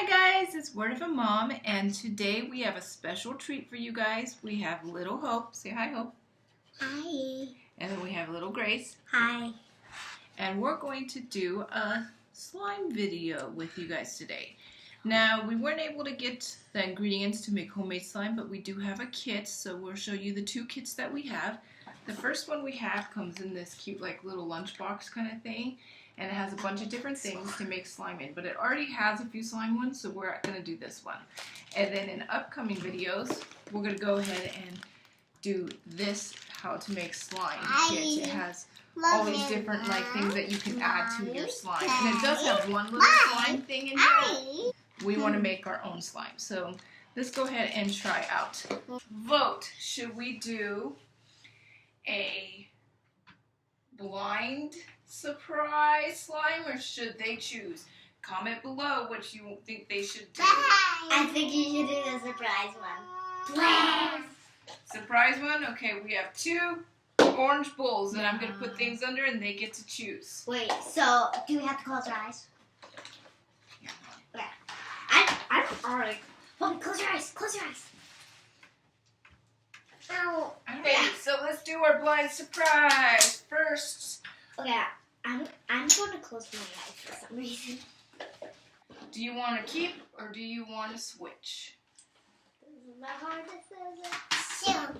Hi guys, it's Word of a Mom, and today we have a special treat for you guys. We have little Hope. Say hi, Hope. Hi. And then we have little Grace. Hi. And we're going to do a slime video with you guys today. Now, we weren't able to get the ingredients to make homemade slime, but we do have a kit, so we'll show you the two kits that we have. The first one we have comes in this cute like little lunchbox kind of thing, and it has a bunch of different things to make slime in, but it already has a few slime ones, so we're going to do this one. And then in upcoming videos, we're going to go ahead and do this how to make slime kit. It has all these different like things that you can add to your slime, and it does have one little slime thing in here. We want to make our own slime, so let's go ahead and try out. Vote, should we do a blind surprise slime or should they choose? Comment below what you think they should do. I think you should do the surprise one. Please. Surprise one? Okay, we have two orange bowls that I'm going to put things under and they get to choose. Wait, so do we have to close our eyes? Okay. I'm already. Oh, close your eyes. Close your eyes. Ow. Okay, so let's do our blind surprise first. Okay, I'm going to close my eyes for some reason. Do you want to keep or do you want to switch? This is the hardest decision.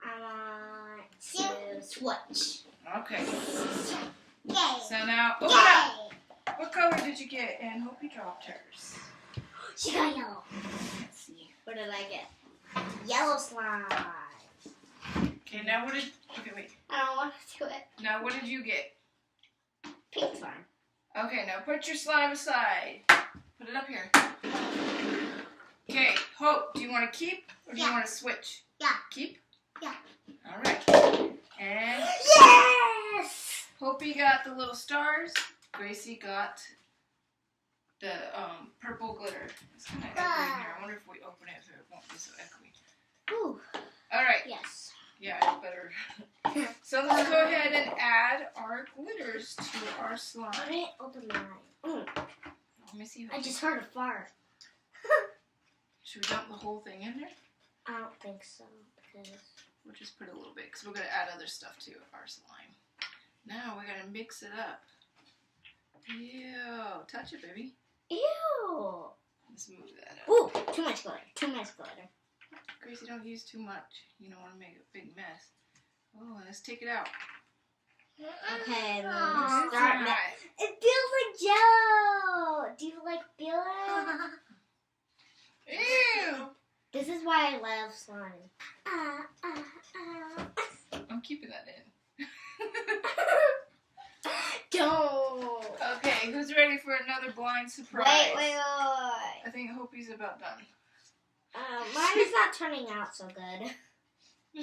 I want to switch. Okay. Yay. So now, open up. What color did you get? And hope you dropped hers. She got yellow. Let's see. What did I get? Yellow slime. Okay, now what did... Okay, wait. I don't want to do it. Now what did you get? Pink slime. Okay, now put your slime aside. Put it up here. Okay, Hope, do you want to keep or do you want to switch? Yeah. Keep? Yeah. All right. And Yes! Hopi got the little stars. Gracie got the purple glitter. It's kind of echoey here. I wonder if we open it if it won't be so echoey. Ooh. All right. Yes. Yeah, it's better. So let's go ahead and add our glitters to our slime. I didn't open mine. Let me see. I just heard a fart. Should we dump the whole thing in there? I don't think so. Because We'll just put a little bit because we're going to add other stuff to our slime. Now we got to mix it up. Ew. Touch it, baby. ew. Let's move that up. Ooh, too much glitter. Too much glitter. Gracie, don't use too much. You don't want to make a big mess. Oh, let's take it out. Okay, then Alright. start. It feels like Jello. Do you like feel it? Ew. This is why I love slime. I'm keeping that in. Don't. Okay, who's ready for another blind surprise? Wait. I think Hopi's about done. Mine is not turning out so good.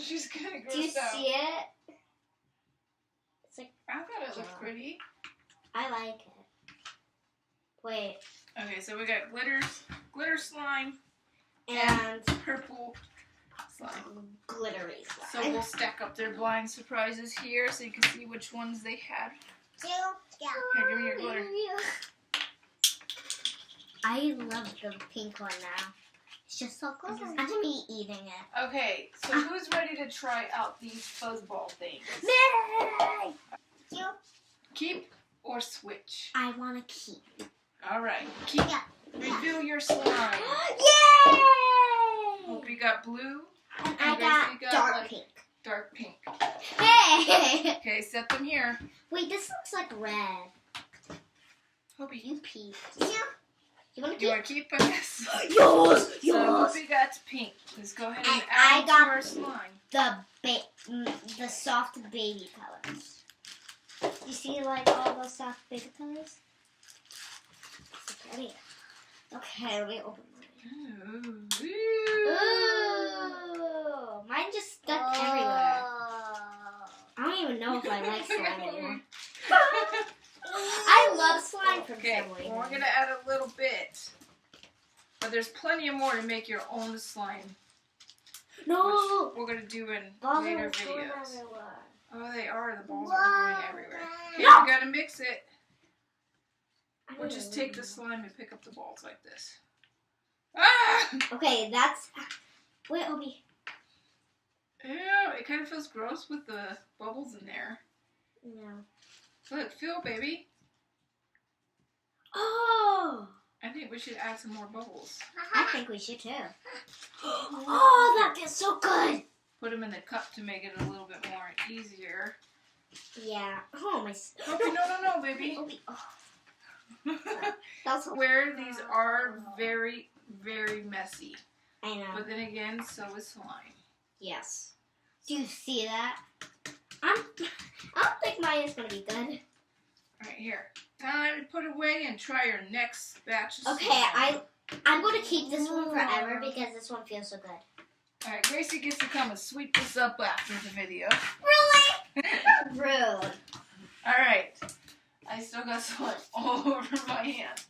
She's kind of grossed Do you out. see it? It's like I thought it looked pretty. I like it. Wait. Okay, so we got glitter slime, And purple slime. glittery So slime. we'll stack up their blind surprises here so you can see which ones they had. Here, give me your glitter. I love the pink one now. It's just so cool. I'm gonna be eating it. Okay, so who's ready to try out these fuzzball things? Me! Keep or switch? I want to keep. Alright, keep. Yeah. Reveal your slime. Yay! Hope you got blue. And And I got Gracie got, dark like, pink. Dark pink. Hey! Okay, set them here. Wait, this looks like red. Hope you You peep. Yeah. You want to You keep? want to keep this? Yours! So Hope got pink. Let's go ahead and And add I it got to our slime. The soft baby colors. You see like all those soft baby colors? So pretty. Okay, let me open mine. Ooh. Ooh, mine just stuck everywhere. I don't even know if I like slime anymore. I love slime from Okay, Subway. well, we're going to add a little bit. But there's plenty of more to make your own slime. No! Which we're going to do in Balls later are going videos. everywhere. Oh, they are. The balls are going everywhere. Okay, No! we got to mix it. We'll just take the slime and pick up the balls like this. Ah! Okay, that's... Wait, Obi. Ew, it kind of feels gross with the bubbles in there. No. Look, feel, baby. Oh! I think we should add some more bubbles. I think we should too. Oh, that feels so good! Put them in the cup to make it a little bit more easier. Yeah. Oh, my... Okay, no, baby. Obi. Oh. That's Where these are very, very messy. I know. But then again, so is slime. Yes. Do you see that? I don't think mine is gonna be good. Alright, here. Time to put away and try your next batch of Okay, slime. I'm gonna keep this one forever because this one feels so good. Alright, Gracie gets to come and sweep this up after the video. Really? Rude. Alright. I still got slime all over my hands.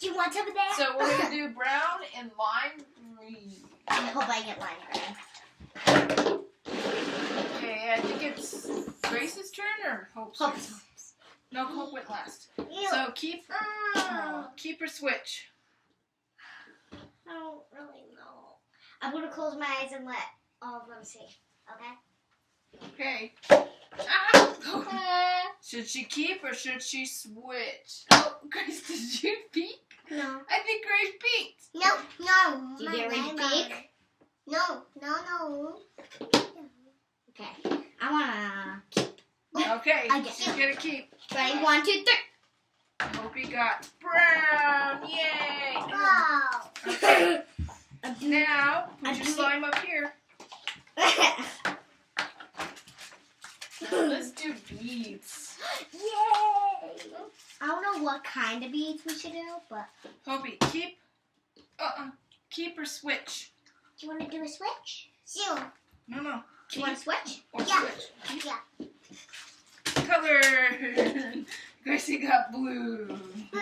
Do you want some of that? So we're going to do brown and lime green. I hope I get lime green. Okay, I think it's Grace's turn or Hope's turn? Hope. No, Hope went last. Ew. So keep or switch. I don't really know. I'm gonna close my eyes and let all of them see. Okay? Okay. Ah! Should she keep or should she switch? Oh, Grace, did you peek? No. I think Grace peeked. No. Did you already peek? No. Okay. I wanna keep. Okay, I get she's it. gonna keep. Ready? 1, 2, 3. Hope you got brown. Yay! Wow. Okay. Now, put your slime up here. Let's do beads. Yay! I don't know what kind of beads we should do, but... Hobie, keep or switch? Do you want to do a switch? Sure. No. Do Keep you want to switch? or Yeah. switch? Keep. Yeah. Color. Gracie got blue. Blue.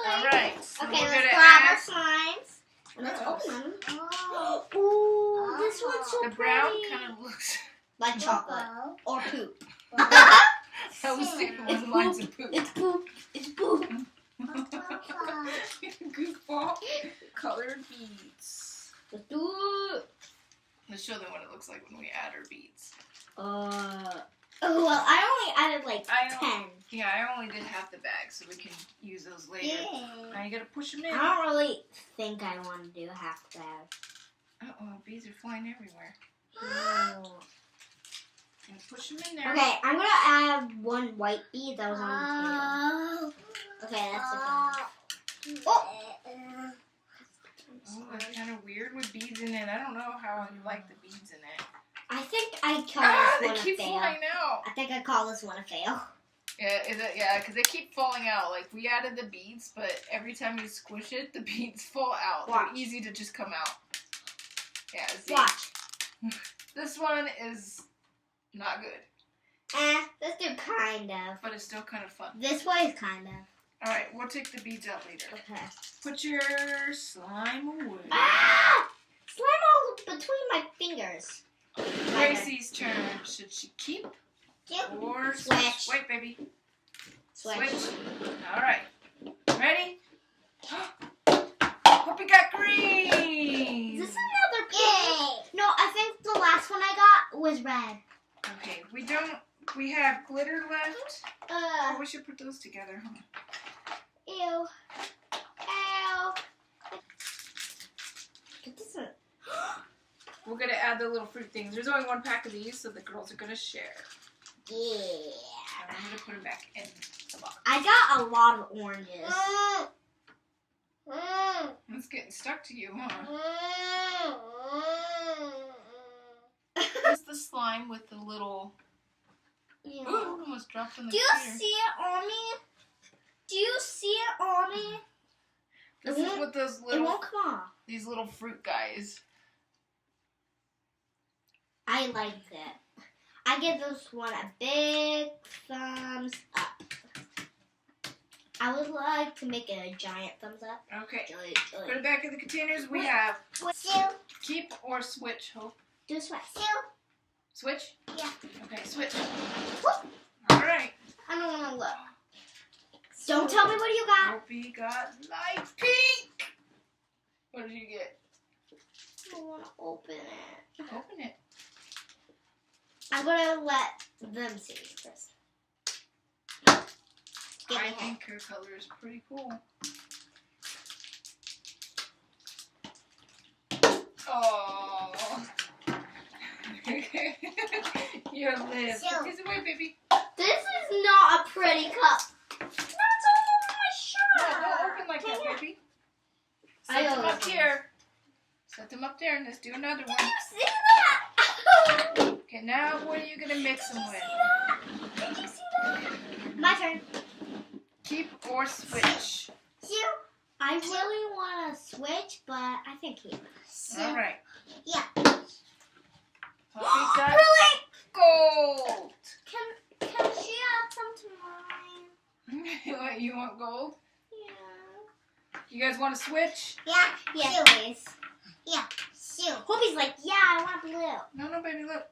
All right. So Okay, we're let's gonna grab add our slimes. And let's Gross. open them. Oh. Ooh, this one's so the brown pretty. kind of looks. Like chocolate. Or poop. I was thinking it was lines of poop. It's poop. It's poop. Goofball. Colored beads. Let's do it. Let's show them what it looks like when we add our beads. Oh, well, I only added like I don't- 10. Yeah, I only did half the bag, so we can use those later. Now you gotta push them in. I don't really think I want to do half the bag. Uh-oh, beads are flying everywhere. No. And push them in there. Okay, I'm gonna add one white bead that was on the table. Okay, that's it. Oh! Oh, that's kind of weird with beads in it. I don't know how you like the beads in it. I think I call They this one keep a fail. flying out. I think I call this one a fail. Yeah, because they keep falling out. Like, we added the beads, but every time you squish it, the beads fall out. Watch. They're easy to just come out. Yeah, see? Watch. This one is not good, Let's do kind of. but it's still kind of fun. This way is kind of. Alright, we'll take the beads out later. Okay. Put your slime away. Ah! Slime all between my fingers. Gracie's turn. Should she keep or Switch. Wait, baby. Switch. Alright. Ready? Hope you got green. Is this another pink? No, I think the last one I got was red. Okay, we have glitter left. Oh, we should put those together, huh? Ew. Ow. Get this one. We're gonna add the little fruit things. There's only one pack of these, so the girls are gonna share. Yeah. And I'm gonna put them back in the box. I got a lot of oranges. It's getting stuck to you, huh? Ew. That's the slime with the little... Ooh, almost dropped on the Do you computer. see it on me? Do you see it on me? This is what those It little... won't come off. These little fruit guys. I like it. I give this one a big thumbs up. I would like to make it a giant thumbs up. Okay. Giant. Put it back in the containers. We have Still. keep or switch, Hope. Do switch. Still. Switch? Yeah. Okay, switch. Whoop. All right. I don't want to look. Don't tell me what you got. Opie got light pink. What did you get? I don't want to open it. Open it. I'm going to let them see first. I think her color is pretty cool. Oh. You have this. Put this away, baby. This is not a pretty cup. That's all over my shirt. No, don't open like that, baby. Set them up here. Set them up there and let's do another one. Did you see that? Okay, now what are you going to mix them with? Did you see that? My turn. Keep or switch. I really want to switch, but I think keep. All right. Yeah. Poppy got Really? gold. Can she add some to mine? What, you want gold? Yeah. You guys want to switch? Yeah. Yeah. Please. Yeah. Shoot. Hoopy's like, yeah, I want blue. No, baby, look.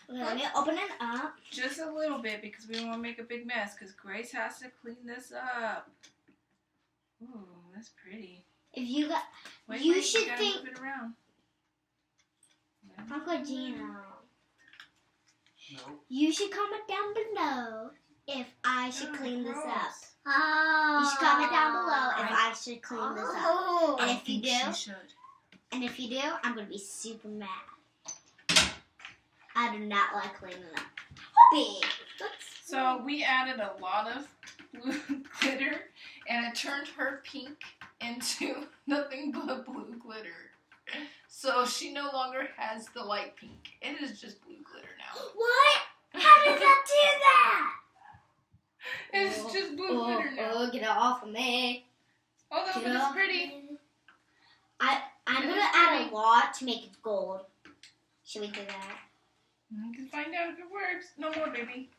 Okay, let me open it up. Just a little bit because we don't want to make a big mess because Grace has to clean this up. Ooh, that's pretty. If you got, Wait, you wait, should gotta think. move it around. Uncle Gino. No. You should comment down below if I should clean this up. gross. You should comment down below if I should clean this up. And I if you think do, she should. and if you do, I'm gonna be super mad. I do not like cleaning up. Big. So we added a lot of blue glitter and it turned her pink into nothing but blue glitter. So she no longer has the light pink. It is just blue glitter now. What? How did that do that? It's just blue glitter now. Oh, get it off of me. Although Get it it's off. pretty. I'm It gonna is add pretty. a lot to make it gold. Should we do that? You can find out if it works. No more, baby.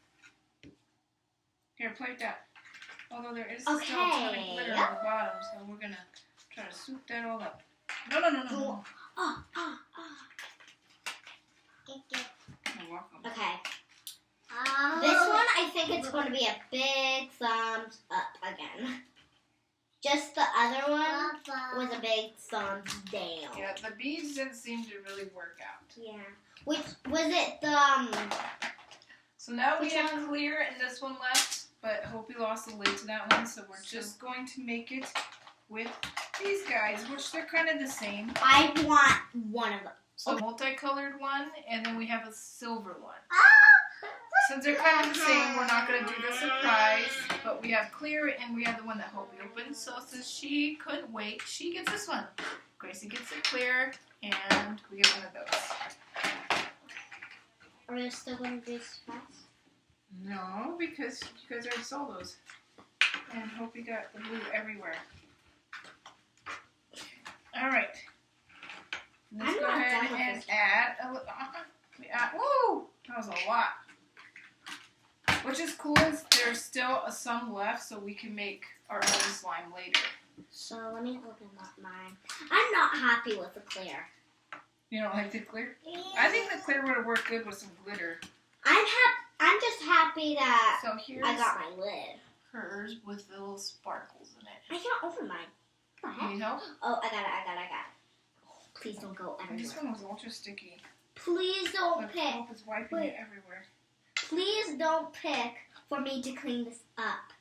Here, play with that. Although there is still a ton of Okay. glitter on the bottom, so we're gonna try to swoop that all up. No. Oh. You're welcome. Okay. This one, I think it's going to be a big thumbs up again. Just the other one was a big thumbs down. Yeah, the beads didn't seem to really work out. Yeah. Which was it? The So now we Which have one? clear and this one left, but Hope we lost the lid to that one, so we're just going to make it with these guys, which they're kind of the same. I want one of them. So a multicolored one, and then we have a silver one. Since they're kind of the same, we're not going to do the surprise, but we have clear and we have the one that Hope opened. So since she couldn't wait, she gets this one. Gracie gets the clear, and we get one of those. Are we still going to do this fast? No, because you guys already saw those. And Hope got the blue everywhere. All right. Let's I'm go not ahead done with and this. add a little. Woo! That was a lot. Which is cool is there's still some left, so we can make our own slime later. So let me open up mine. I'm not happy with the clear. You don't like the clear? I think the clear would have worked good with some glitter. I'm just happy that So here's I got my lid. hers with the little sparkles in it. I can't open mine. What the heck? Need help? Oh, I got it. Oh, please don't go This everywhere. one was ultra sticky. Please don't Look, pick. Hope is wiping Wait. it everywhere. Please don't pick for me to clean this up.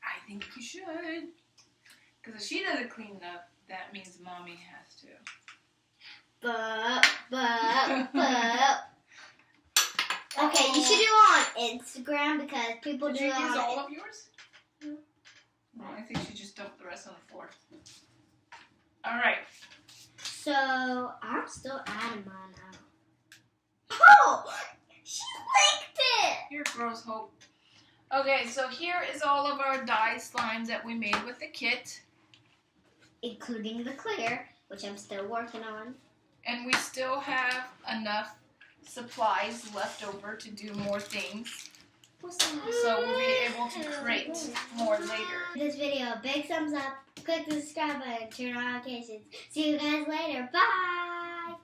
I think you should. Because if she doesn't clean it up, that means Mommy has to. But. Okay, you should do it on Instagram because people Did do you it use on. all of yours? No, I think she just dumped the rest on the floor. Alright. So I'm still adding mine out. Oh, she licked it. Here grows Hope. Okay, so here is all of our dye slimes that we made with the kit. Including the clear, which I'm still working on. And we still have enough supplies left over to do more things. So we'll be able to create more later. This video, big thumbs up, click the subscribe button, turn on notifications. See you guys later. Bye.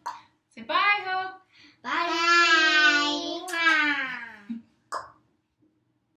Say bye, Hope. Bye.